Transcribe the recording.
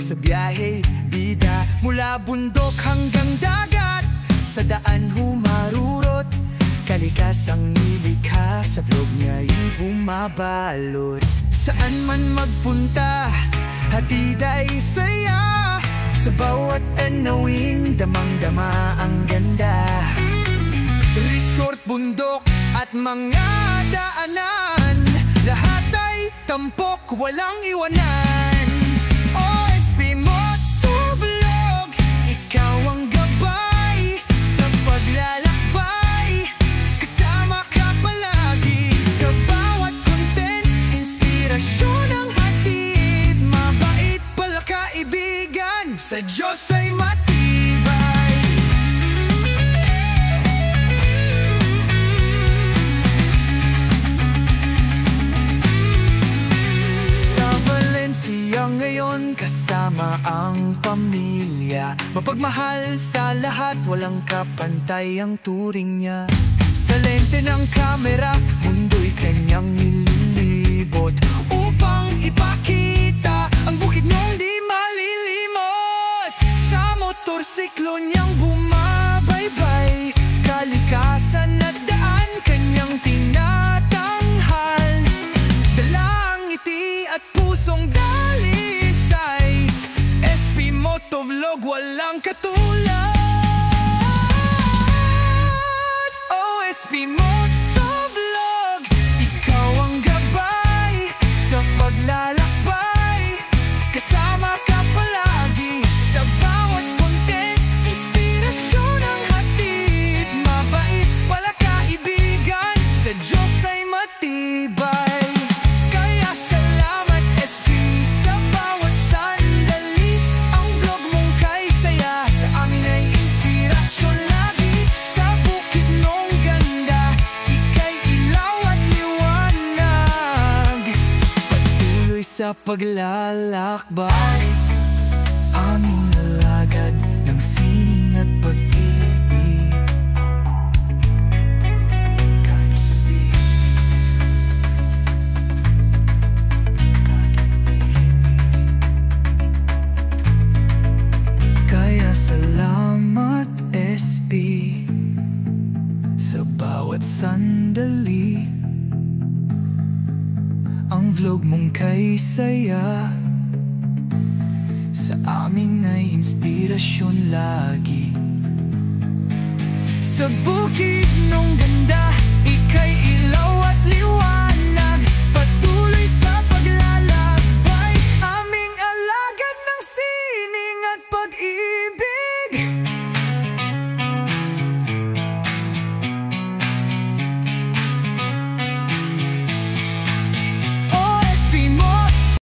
Sa biyahe, bida, mula bundok hanggang dagat, sa daan humarurot, kalikasang nilikha, sa vlog niya'y bumabalot. Saan man magpunta, hatid ay saya, sa bawat tanawin, damang-dama ang ganda. Resort, bundok at mga daanan, lahat ay tampok, walang iwanan. OSP Motovlog, ikaw ang gabay sa paglalakbay, kasama ka palagi sa bawat content, inspirasyon ang hatid, mabait pala kaibigan, sa Diyos ay matibay. Sa Valencia ngayon kasama ang pamilya, mapagmahal sa lahat, walang kapantay ang turing niya. Sa lente ng kamera, mundo'y kanyang nililibot, upang ipakita ang bukid niyong di malilimot. Sa motorsiklo niyang bumabaybay, kalikasan at daan kanyang tinatanghal. Dala ang ngiti at pusong dalisay, SP Motovlog walang katulad. OSP Motovlog, ikaw ang gabay sa paglalakbay, kasama ka palagi sa bawat content, inspirasyon ang hatid, mabait pala kaibigan, sa Diyos ay matibay. Kaya salamat SP sa bawat sandali, ang vlog mong kay saya, sa amin ay inspirasyon lagi, sa bukid mong ganda, ika'y ilaw at liwanag, patuloy sa paglalakbay, aming alagad ng sining at pag-ibig. Kaya salamat SP sa bawat sandali, ang vlog mong kay saya, sa amin ay inspirasyon lagi. Sa bukid nung ganda, ika'y ilaw at liwanag,